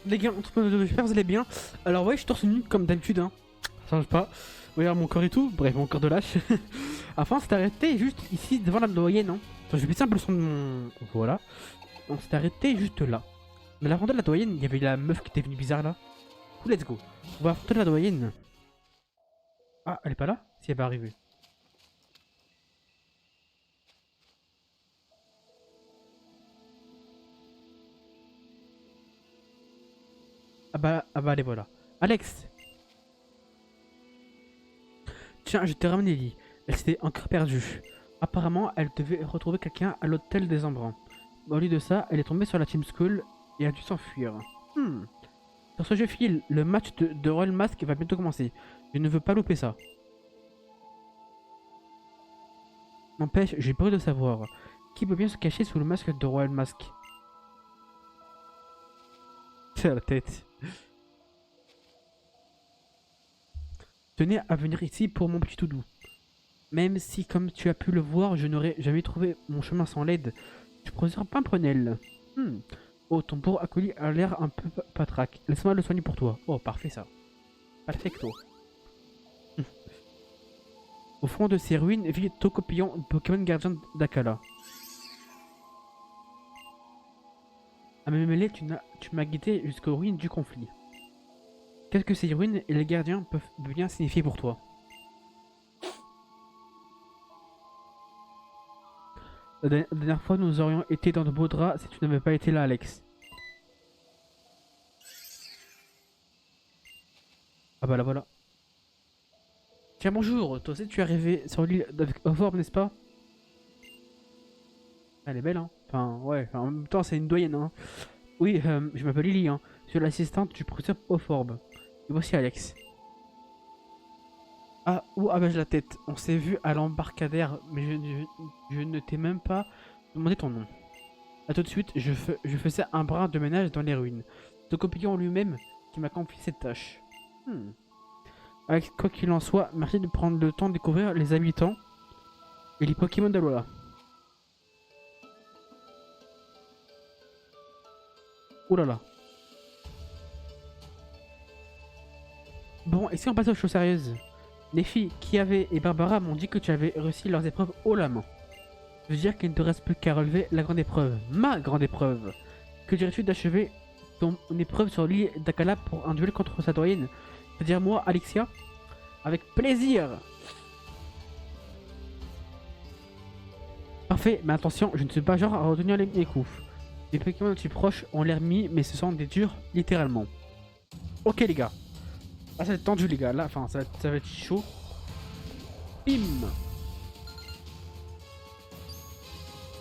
Les gars, j'espère que vous allez bien. Alors ouais, je suis torse nu comme d'habitude, hein. Ça change pas. Regarde mon corps et tout. Bref, mon corps de lâche. Enfin, on s'est arrêté juste ici devant la doyenne, hein. Attends, je vais baisser un peu le son de mon... Voilà. On s'est arrêté juste là. Mais l'avant de la doyenne, il y avait la meuf qui était venue bizarre là. Ouh, let's go. On va affronter la doyenne. Ah, elle est pas là? Si, elle va arriver. Ah bah, allez, voilà. Alex! Tiens, je t'ai ramené Ellie. Elle s'était encore perdue. Apparemment, elle devait retrouver quelqu'un à l'hôtel des Embruns. Au lieu de ça, elle est tombée sur la Team School et a dû s'enfuir. Hmm. Sur ce jeu fil, le match de Royal Mask va bientôt commencer. Je ne veux pas louper ça. N'empêche, j'ai peur de savoir. Qui peut bien se cacher sous le masque de Royal Mask? C'est la tête. Tenez à venir ici pour mon petit doudou. Même si, comme tu as pu le voir, je n'aurais jamais trouvé mon chemin sans l'aide. Tu pourrais un pimprenel. Hmm. Oh, ton pauvre acolyte a l'air un peu patraque. Laisse-moi le soigner pour toi. Oh, parfait ça. Perfecto. Au fond de ces ruines vit Tokopion, Pokémon gardien d'Akala. À me mêler, tu m'as guidé jusqu'aux ruines du conflit. Qu'est-ce que ces ruines et les gardiens peuvent bien signifier pour toi? La dernière fois, nous aurions été dans de beaux draps si tu n'avais pas été là, Alex. Ah bah là voilà. Tiens, bonjour, toi aussi tu es arrivé sur l'île avec Ovorb, n'est-ce pas? Elle est belle, hein. Enfin, ouais, enfin, en même temps, c'est une doyenne, hein. Oui, je m'appelle Lily, hein. Je suis l'assistante du professeur Ovorb. Et voici Alex. Ah, où avais-je la tête? On s'est vu à l'embarcadère, mais je ne t'ai même pas demandé ton nom. A tout de suite, je faisais un brin de ménage dans les ruines. C'est le Copillon lui-même qui m'a confié cette tâche. Hmm. Avec quoi qu'il en soit, merci de prendre le temps de découvrir les habitants et les Pokémon d'Alola. Ouh là là. Bon, et si on passe aux choses sérieuses? Les filles Kiawe et Barbara m'ont dit que tu avais réussi leurs épreuves haut la main. Ça veut dire qu'il ne te reste plus qu'à relever la grande épreuve. Ma grande épreuve. Que dirais-tu d'achever ton épreuve sur l'île d'Akala pour un duel contre sa doyenne? C'est-à-dire moi, Alexia? Avec plaisir. Parfait, mais attention, je ne suis pas genre à retenir mes coups. Les Pokémon aussi proches ont l'air mis, mais ce sont des durs, littéralement. Ok les gars. Ah, ça va être tendu les gars, là, enfin ça va être chaud. Bim.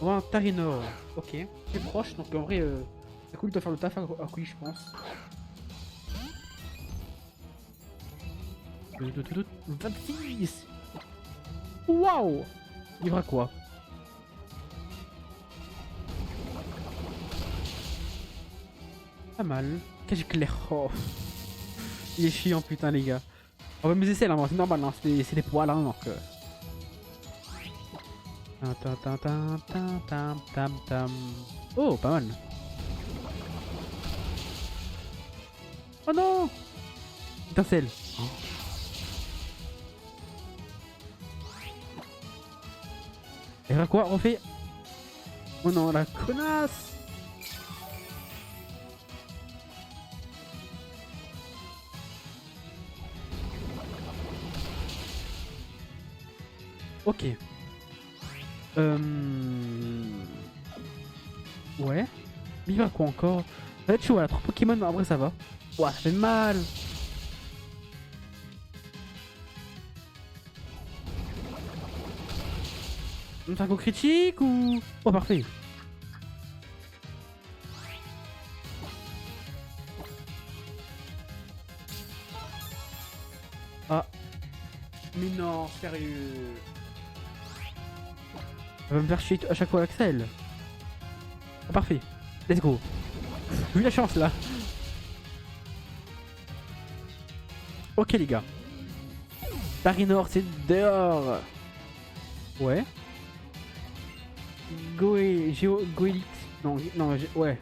On va un Tarinor. Ok, c'est proche, donc en vrai, c'est cool de faire le taf à couille, je pense. 26. Waouh. Il va quoi? Pas mal. Qu'est-ce que les... Oh. Il est chiant putain les gars. On va mes essais là, c'est normal, hein. C'est des poils hein, donc... Oh, pas mal. Oh non. Étincelle. Oh. Et là quoi, on fait... Oh non, la connasse. Ok. Ouais. Mais il va quoi encore? Ça va être chaud, là, 3 Pokémon, en vrai ça va. Ouah, ça fait mal. On fait un coup critique ou... Oh, parfait. Ah. Mais non, sérieux. Elle va me faire chier à chaque fois Axel. Oh, parfait. Let's go. J'ai eu la chance là. Ok les gars. Tarinor c'est dehors. Ouais. Goélite. Non, ouais.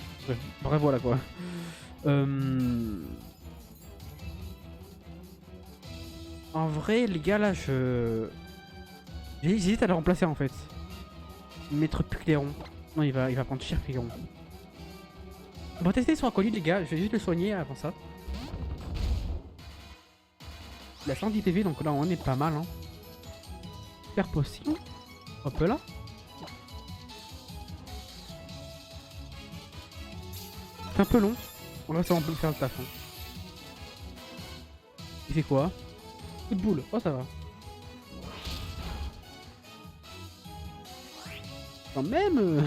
Bref, voilà quoi. Euh... En vrai, les gars, là, j'hésite à le remplacer en fait. Mettre plus clairon. Non, il va prendre cher clairon. On va tester son acolyte, les gars. Je vais juste le soigner avant ça. Il a 110 PV, donc là, on est pas mal. Hein. Super potion. Hop là. C'est un peu long. On va ça, on peut faire le taf. Hein. Il fait quoi? Coup de boule. Oh, ça va. Quand même.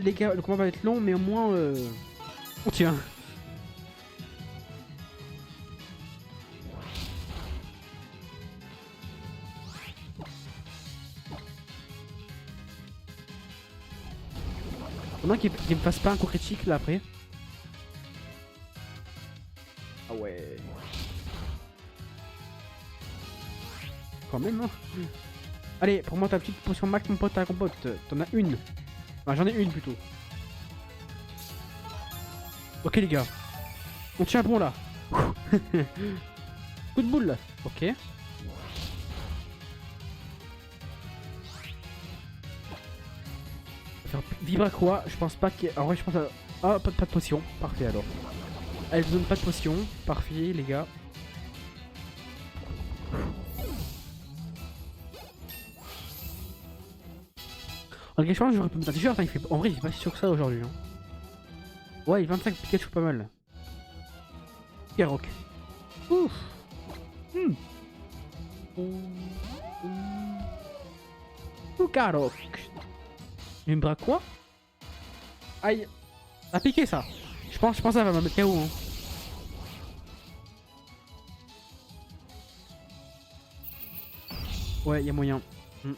Les gars, le combat va être long, mais au moins on tient. Pendant qu'il me fasse pas un coup critique là après. Ah ouais. Quand même hein. Allez, pour moi ta petite potion max mon pote, ta compote. T'en as une. Enfin, j'en ai une plutôt. Ok les gars. On tient bon là. Coup de boule là. Ok. Faire vibrer à quoi? Je pense pas qu'il y ait... En vrai je pense à... Ah pas de potion. Parfait alors. Elle ne donne pas de potion. Parfait les gars. En vrai je pense que j'aurais pu mettre un t-shirt. Hein, en vrai il est pas si sûr que ça aujourd'hui. Hein. Ouais il 25 Pikachu pas mal. Garok. Ouf. Garok. Il me bras quoi? Aïe. Ça a piqué ça. Je pense que ça va me mettre KO. Hein. Ouais, y a moyen. Je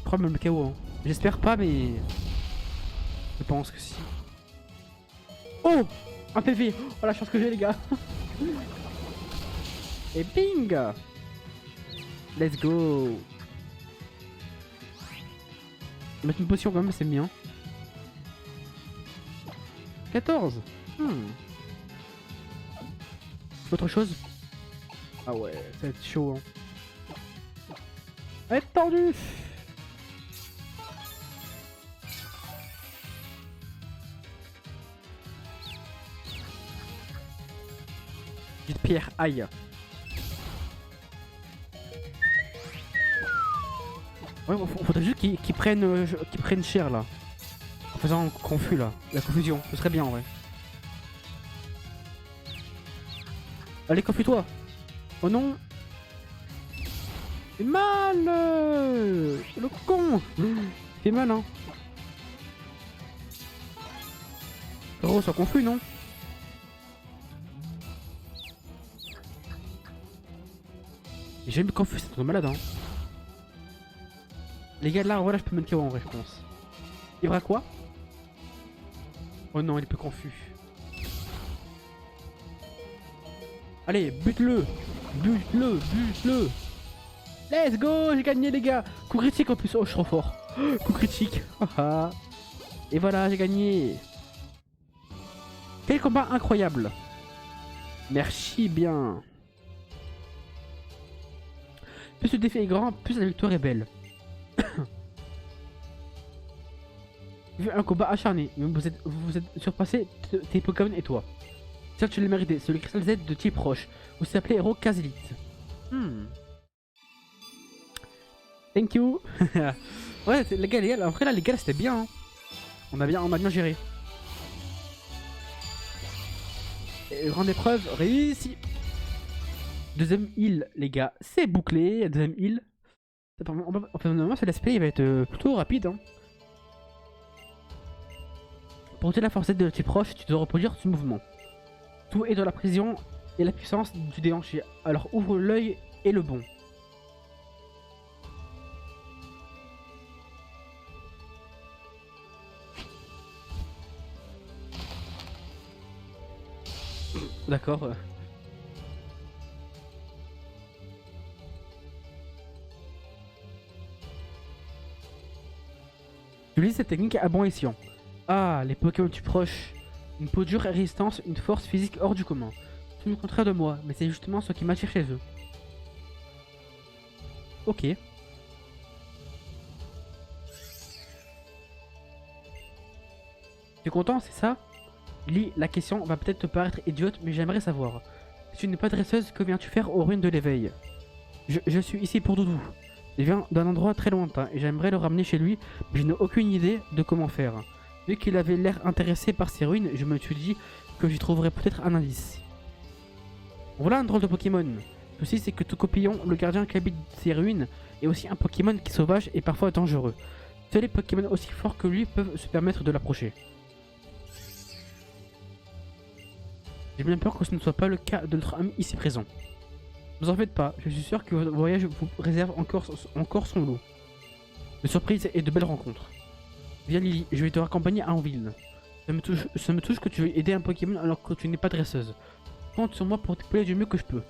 crois me mettre KO. Hein. J'espère pas, mais. Je pense que si. Oh! Un PV! Oh la chance que j'ai, les gars! Et bing! Let's go! Mettre une potion quand même, c'est bien. 14! Autre chose? Ah ouais, ça va être chaud. Hein. Ça va être tendu! Petite pierre, aïe! Ouais, faudrait juste qu'ils prennent cher là. En faisant confus là. La confusion, ce serait bien en vrai. Allez, confus-toi! Oh non! C'est mal! Le con! C'est mal hein! Frérot, sois confus non? J'ai jamais confus, c'est un malade hein! Les gars, là, en vrai, là, je peux mettre KO en vrai, je pense. Il y aura quoi? Oh non, il est peu confus. Allez, bute-le! Bute-le! Bute-le! Let's go! J'ai gagné, les gars! Coup critique en plus. Oh, je suis trop fort. Coup critique. Et voilà, j'ai gagné. Quel combat incroyable! Merci bien. Plus le défi est grand, plus la victoire est belle. Un combat acharné, mais vous êtes surpassé tes Pokémon et toi. Certes, tu l'as mérité, c'est le cristal Z de type roche. Vous s'appelez héros Kazilite. Thank you. Ouais, les gars, après là, les gars, c'était bien. Hein. On a bien géré. Et grande épreuve, réussi. Deuxième heal, les gars, c'est bouclé. Deuxième heal. Normalement, ce let's play va être plutôt rapide. Hein. Pour utiliser la force Z de type roche, tu dois reproduire ce mouvement. Tout est dans la précision et la puissance du déhanché. Alors ouvre l'œil et le bon. D'accord. Utilise cette technique à bon escient. Ah, les Pokémon tu proches. Une peau dure et résistance, une force physique hors du commun. Tout le contraire de moi, mais c'est justement ce qui m'attire chez eux. Ok. Tu es content, c'est ça? Lis, la question va peut-être te paraître idiote, mais j'aimerais savoir. Si tu n'es pas dresseuse, que viens-tu faire aux ruines de l'éveil? Je suis ici pour Doudou. Il vient d'un endroit très lointain et j'aimerais le ramener chez lui, mais je n'ai aucune idée de comment faire. Vu qu'il avait l'air intéressé par ces ruines, je me suis dit que j'y trouverais peut-être un indice. Voilà un drôle de Pokémon. Le souci c'est que tout copillon, le gardien qui habite ces ruines, est aussi un Pokémon qui est sauvage et parfois dangereux. Seuls les Pokémon aussi forts que lui peuvent se permettre de l'approcher. J'ai bien peur que ce ne soit pas le cas de notre ami ici présent. Ne vous en faites pas, je suis sûr que votre voyage vous réserve encore son lot de surprises et de belles rencontres. Viens Lily, je vais te raccompagner à Anville. Ça me touche que tu veux aider un Pokémon alors que tu n'es pas dresseuse. Compte sur moi pour t'épauler du mieux que je peux.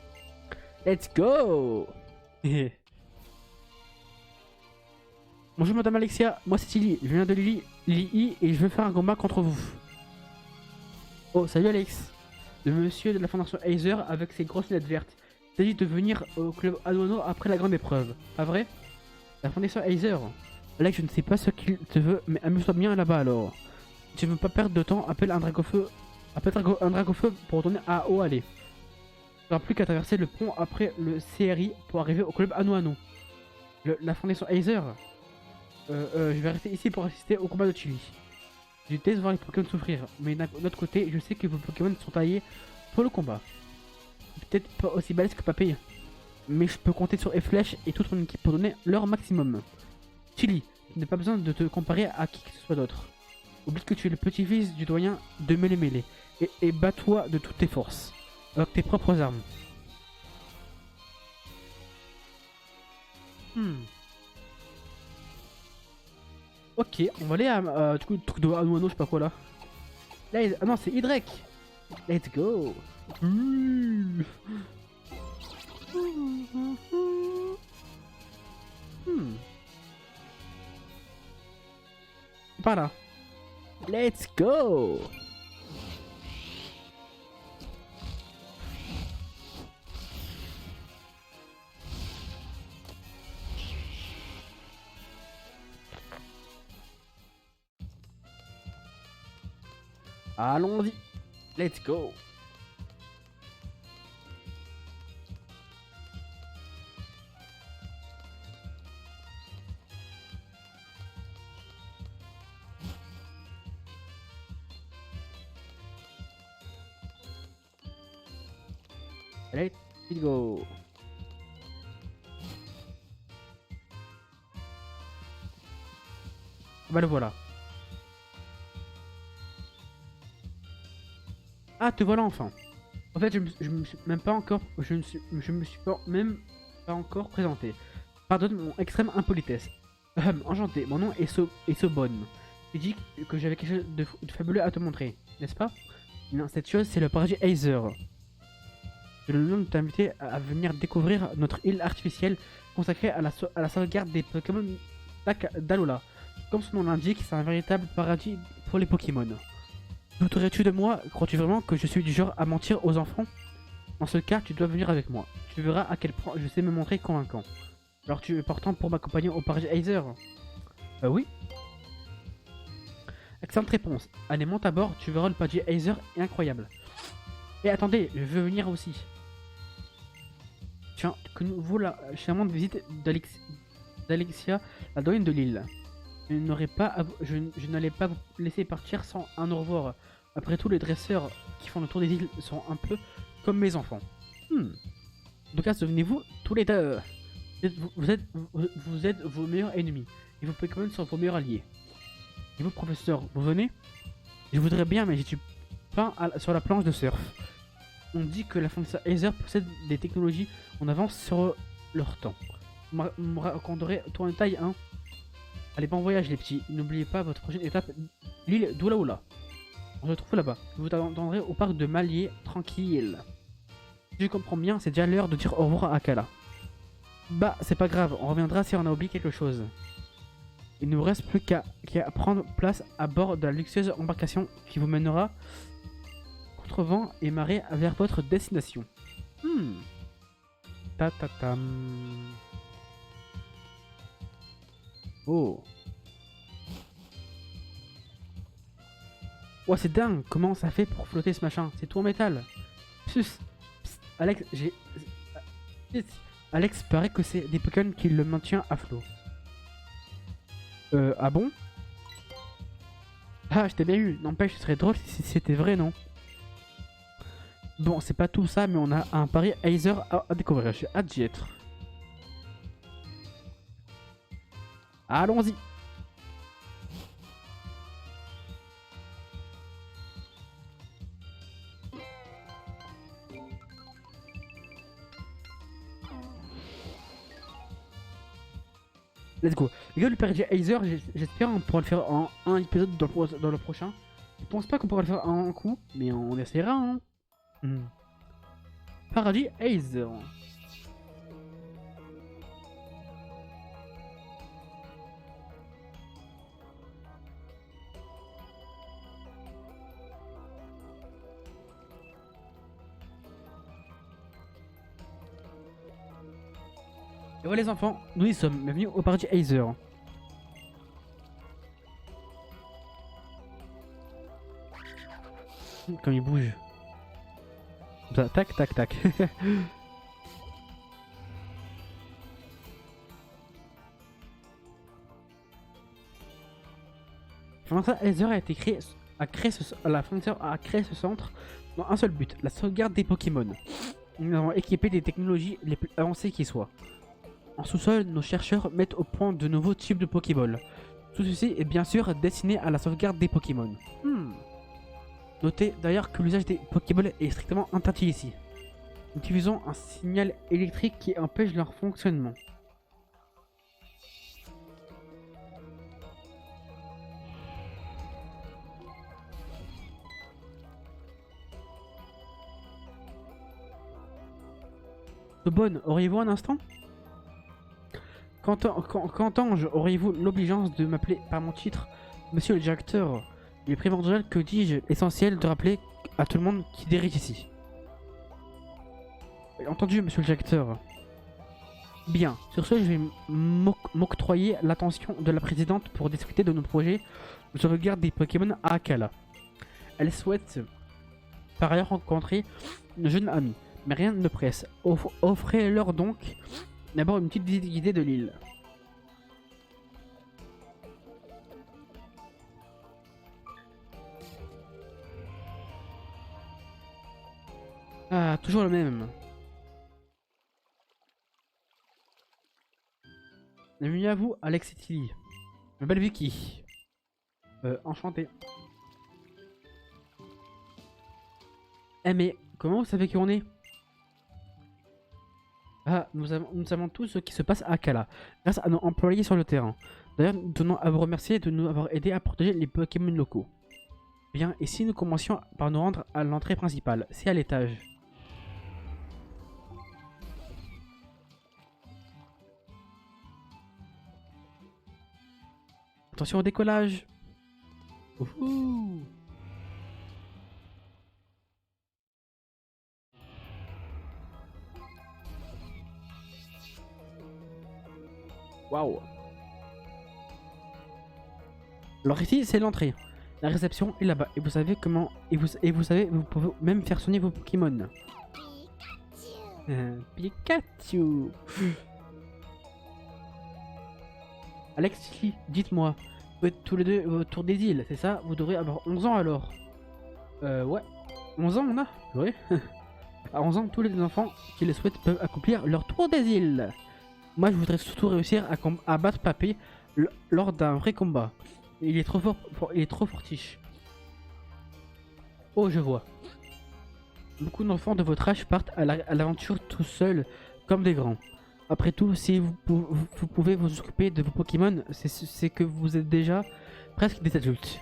Let's go. Bonjour Madame Alexia, moi c'est Tilly, je viens de Lily et je veux faire un combat contre vous. Oh, salut Alex. Le monsieur de la fondation Aether avec ses grosses lettres vertes. Il s'agit de venir au club Aduano après la grande épreuve. Pas vrai? La fondation Aether. Alex, je ne sais pas ce qu'il te veut, mais amuse-toi bien là-bas alors. Si tu ne veux pas perdre de temps, appelle un Dragofeu. Un Dragofeu pour retourner à Oale. Tu n'auras plus qu'à traverser le pont après le CRI pour arriver au club Aduano. La fondation Aether. Je vais rester ici pour assister au combat de Chili. Je déteste voir les Pokémon souffrir, mais d'un autre côté, je sais que vos Pokémon sont taillés pour le combat. Peut-être pas aussi balèze que Papé, mais je peux compter sur Efflèche et toute mon équipe pour donner leur maximum. Chili, tu n'as pas besoin de te comparer à qui que ce soit d'autre. Oublie que tu es le petit-fils du doyen de Mêlé et bats-toi de toutes tes forces, avec tes propres armes. Ok, on va aller à du coup, le truc de Anuano, je sais pas quoi là. Là, ah non, c'est Hydrek. Let's go. Hmm. Par là. Let's go. Allons-y. Let's go. Let's go. Bah le voilà. Ah, te voilà enfin. En fait, je me suis même pas encore, je me suis même pas encore présenté. Pardonne mon extrême impolitesse. Enchanté, mon nom est Sobonne. J'ai dit que j'avais quelque chose de fabuleux à te montrer, n'est-ce pas? Non, cette chose, c'est le paradis Aether. Je le nom de t'inviter à venir découvrir notre île artificielle consacrée à la sauvegarde des Pokémon d'Alola. Comme son nom l'indique, c'est un véritable paradis pour les Pokémon. Douterais-tu de moi? Crois-tu vraiment que je suis du genre à mentir aux enfants? Dans ce cas, tu dois venir avec moi. Tu verras à quel point je sais me montrer convaincant. Alors tu es partant pour m'accompagner au paradis Aether? Oui. Excellente réponse. Allez, monte à bord, tu verras le paradis Aether est incroyable. Et attendez, je veux venir aussi. Tiens, que nous vaut la charmante visite d'Alexia, la doyenne de l'île. Je n'allais pas vous laisser partir sans un au revoir. Après tout, les dresseurs qui font le tour des îles sont un peu comme mes enfants. En tout cas, souvenez-vous, tous les deux, vous êtes vos meilleurs ennemis. Et vos Pokémon sont vos meilleurs alliés. Et vous, professeur, vous venez? Je voudrais bien, mais j'y suis pas sur la planche de surf. On dit que la fondation Aether possède des technologies en avance sur leur temps. Vous me raconterez tout en détail, hein? Allez, bon voyage les petits. N'oubliez pas votre prochaine étape, l'île d'Oulaoula. On se trouve là-bas. Vous attendrez au parc de Malier, tranquille. Si je comprends bien, c'est déjà l'heure de dire au revoir à Akala. Bah, c'est pas grave, on reviendra si on a oublié quelque chose. Il ne nous reste plus qu'à prendre place à bord de la luxueuse embarcation qui vous mènera contre vent et marée vers votre destination. Ta-ta-tam. Oh. Ouais, c'est dingue, comment ça fait pour flotter ce machin? C'est tout en métal. Psst, Alex, Alex, paraît que c'est des Pokémon qui le maintiennent à flot. Ah bon? Ah, je t'ai bien eu. N'empêche, ce serait drôle si c'était vrai, non? Bon, c'est pas tout ça, mais on a un pari Aether à découvrir. J'ai hâte d'y être. Allons-y. Let's go. Les gars, le pari Aether, j'espère on pourra le faire en un épisode dans le prochain. Je pense pas qu'on pourra le faire en un coup, mais on essaiera, hein. Paradis Aether. Et voilà les enfants, nous y sommes, bienvenue au paradis Aether. Comme il bouge. Ça, tac, tac, tac. Comment ça, Aether a été créé, la Frontier a créé ce centre dans un seul but, la sauvegarde des Pokémon. Nous avons équipé des technologies les plus avancées qui soient. En sous-sol, nos chercheurs mettent au point de nouveaux types de Pokéball. Tout ceci est bien sûr destiné à la sauvegarde des Pokémon. Notez d'ailleurs que l'usage des Pokéballs est strictement interdit ici. Nous diffusons un signal électrique qui empêche leur fonctionnement. Bonne, auriez-vous un instant? Qu'entends-je? Auriez-vous l'obligeance de m'appeler par mon titre, monsieur le directeur? Il est primordial, que dis-je, essentiel de rappeler à tout le monde qui dirige ici. Entendu, monsieur le directeur. Bien, sur ce, je vais m'octroyer l'attention de la présidente pour discuter de nos projets de sauvegarde des Pokémon à Akala. Elle souhaite par ailleurs rencontrer une jeune amie, mais rien ne presse. Offrez-leur donc d'abord une petite visite guidée de l'île. Ah, toujours le même. Bienvenue à vous, Alex et Tilly. Ma belle Vicky. Enchanté. Eh mais, comment vous savez qui on est? Ah, nous savons tout ce qui se passe à Akala, grâce à nos employés sur le terrain. D'ailleurs, nous tenons à vous remercier de nous avoir aidé à protéger les Pokémon locaux. Bien, et si nous commencions par nous rendre à l'entrée principale, c'est à l'étage. Attention au décollage. Ouhou. Waouh. Alors ici c'est l'entrée. La réception est là-bas et vous savez comment vous pouvez même faire sonner vos Pokémon. Pikachu. Alex, dites-moi, vous êtes tous les deux autour des îles, c'est ça? Vous devrez avoir 11 ans alors. Ouais. 11 ans on a? Oui. À 11 ans, tous les enfants qui le souhaitent peuvent accomplir leur tour des îles. Moi je voudrais surtout réussir à battre Papé lors d'un vrai combat. Il est trop fort, il est trop fortiche. Oh, je vois. Beaucoup d'enfants de votre âge partent à l'aventure tout seuls, comme des grands. Après tout, si vous pouvez vous occuper de vos Pokémon, c'est que vous êtes déjà presque des adultes.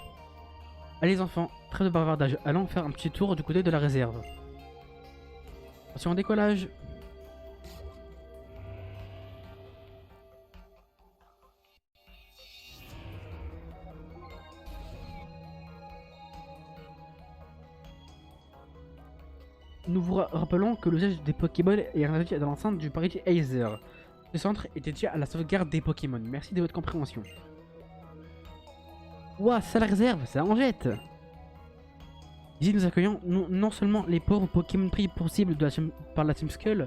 Allez enfants, trêve de bavardage, allons faire un petit tour du côté de la réserve. Attention au décollage. Nous vous rappelons que l'usage des Pokéballs est interdit dans l'enceinte du Party Aether. Ce centre est dédié à la sauvegarde des Pokémon. Merci de votre compréhension. Ouah, ça la réserve, ça en jette. Ici nous accueillons non seulement les pauvres Pokémon pris pour cible par la Team Skull,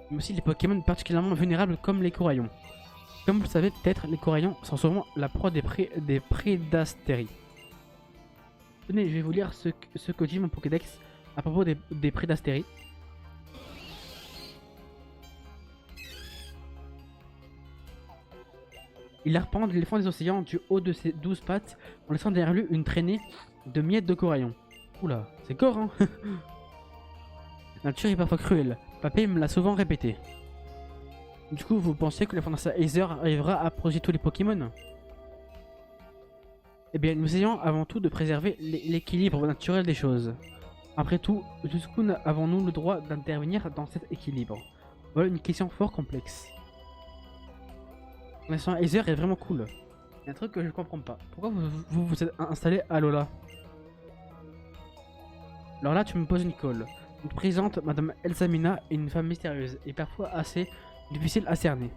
mais aussi les Pokémon particulièrement vulnérables comme les Coraillons. Comme vous le savez peut-être, les Coraillons sont souvent la proie des Prédastéries. Tenez, je vais vous lire ce que dit mon Pokédex à propos des Prédastéries. Il arpente les fonds des océans du haut de ses 12 pattes en laissant derrière lui une traînée de miettes de coraillons. Oula, c'est gore hein. La nature est parfois cruelle, Papé me l'a souvent répété. Du coup, vous pensez que la Fondation Aether arrivera à protéger tous les Pokémon? Eh bien, nous essayons avant tout de préserver l'équilibre naturel des choses. Après tout, jusqu'où avons-nous le droit d'intervenir dans cet équilibre? Voilà une question fort complexe. La Fondation Aether est vraiment cool. Il y a un truc que je comprends pas. Pourquoi vous êtes installé à Lola? Alors là, tu me poses une colle. On te présente Madame Elsamina est une femme mystérieuse et parfois assez difficile à cerner.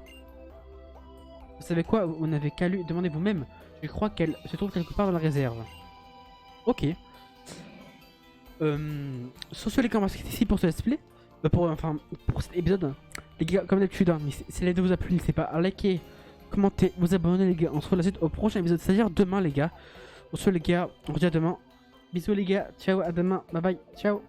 Vous savez quoi? Vous n'avez qu'à lui demander vous-même. Je crois qu'elle se trouve quelque part dans la réserve. Ok. Sur ce les gars, on va se quitter ici pour ce let's play. Pour cet épisode. Les gars, comme d'habitude, hein, si la vidéo vous a plu, n'hésitez pas à liker, commenter, vous abonner les gars. On se retrouve la suite au prochain épisode, c'est-à-dire demain les gars. Sur ce les gars, on se dit à demain. Bisous les gars, ciao, à demain, bye bye, ciao.